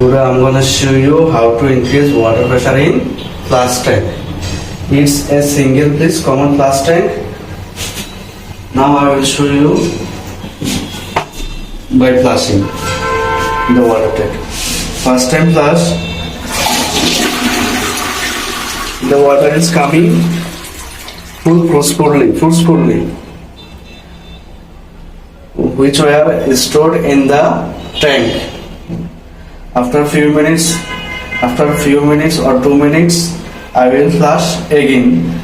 Today I'm gonna show you how to increase water pressure in flash tank. It's a single piece common flash tank. Now I will show you by flushing the water tank. First time flush, the water is coming forcefully, which were stored in the tank. After a few minutes or 2 minutes, I will flush again.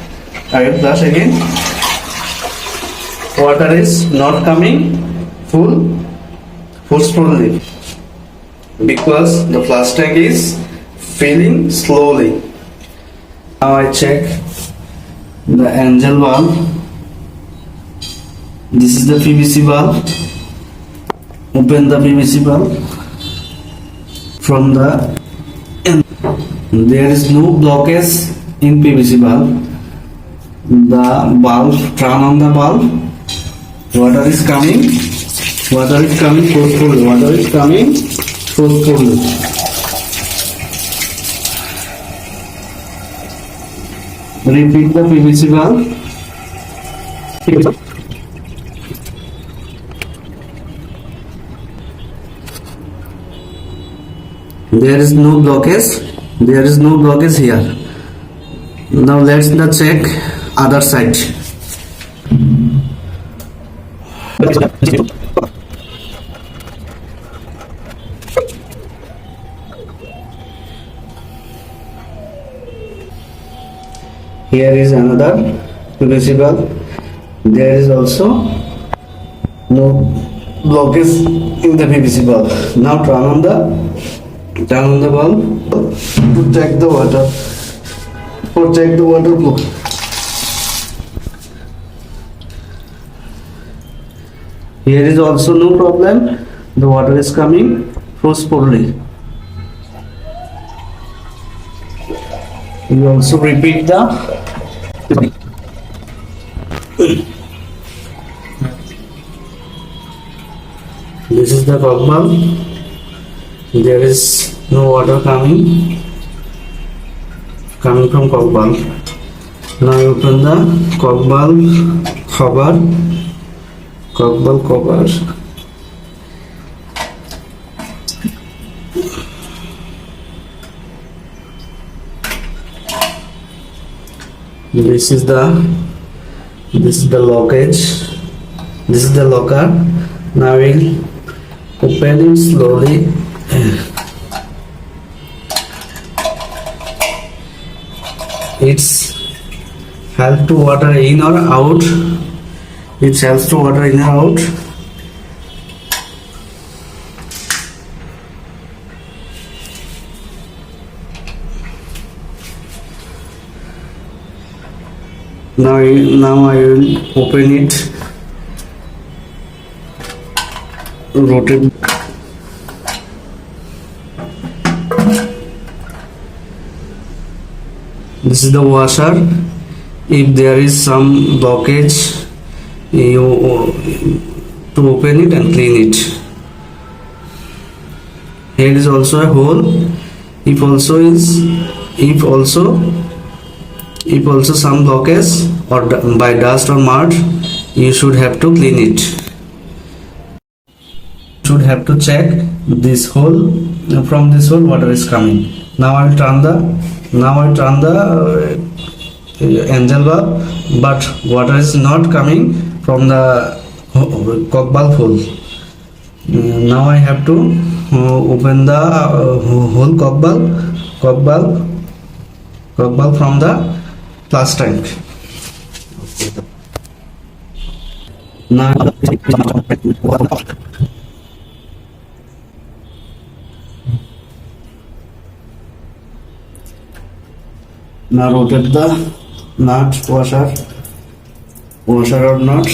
Water is not coming forcefully because the flush tank is filling slowly. Now I check the angel valve. This is the PVC valve. Open the PVC valve. From the end, there is no blockage in PVC valve. The valve, turn on the valve. Water is coming forcefully. Repeat the PVC valve. There is no blockage here. Now let's check other side. Here is another PVC valve. There is also no blockage in the PVC valve. Now turn on the valve. Protect the water flow. Here is also no problem. The water is coming forcefully. You also repeat the this is the cock valve. There is no water coming from cock valve. Now you open the cock valve cover. This is the lockage. This is the locker. Now we'll open it slowly. It's help to water in or out. It helps to water in or out. Now I will open it. Rotate. This is the washer. If there is some blockage, you to open it and clean it. Here is also a hole. If also some blockage or by dust or mud, you should have to clean it. Should have to check this hole. From this hole water is coming. Now I will turn the angel valve, but water is not coming from the cock valve hole. Now I have to open the whole cock valve from the flash tank. Now rotate the nut, washer or nut.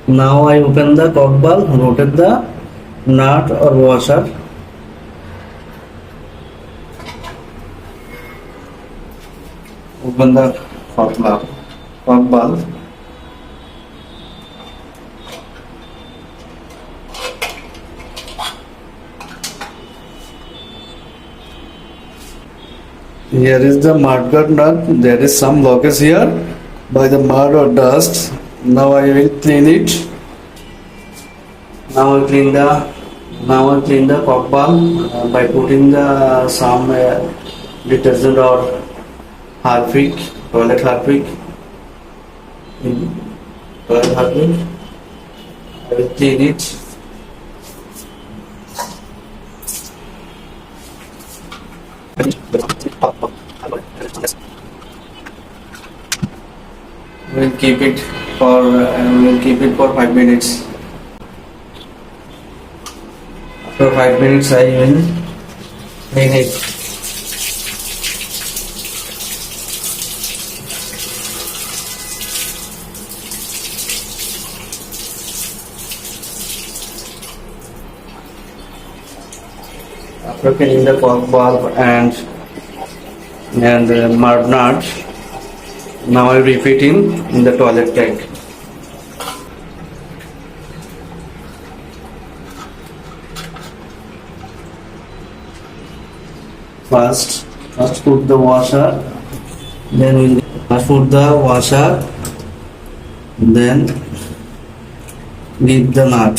Now I open the cock valve, rotate the nut or washer. Open the cock valve. Here is the mudguard nut. There is some blockage here by the mud or dust. Now I will clean it. Now I clean the cock valve by putting the some detergent or harpic, toilet harpic. I will clean it. We'll keep it for 5 minutes. After 5 minutes, I will clean it. After cleaning the cock valve and mud nut, now I refit in the toilet tank. First put the washer, then put the washer, then leave the nut.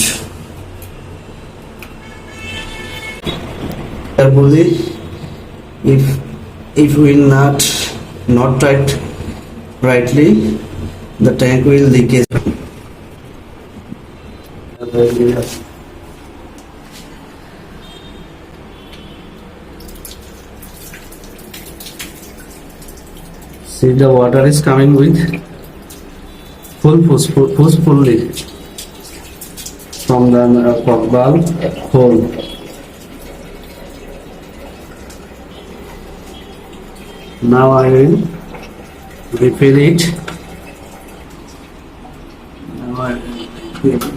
Carefully, if will not tight rightly, the tank will leakage. See, the water is coming with forcefully from the cock valve hole. Now I will refill it. Now I will refill it.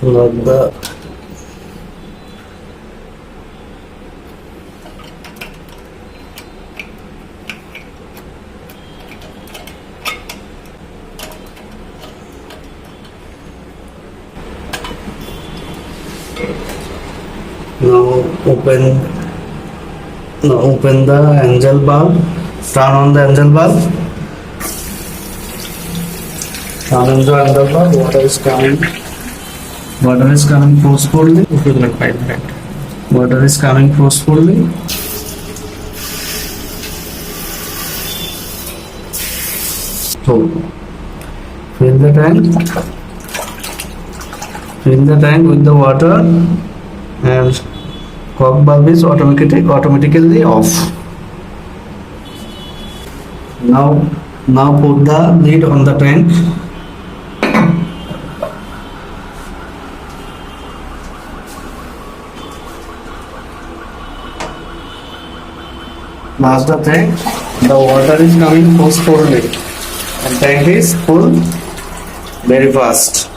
Lock the Now open the angel valve. Turn on the angel valve. Turn on the angel valve. Water is coming forcefully. Water is coming forcefully. So fill the tank with the water, and cock valve is automatically off. Now put the lid on the tank. Mask the tank. The water is coming forcefully and tank is full very fast.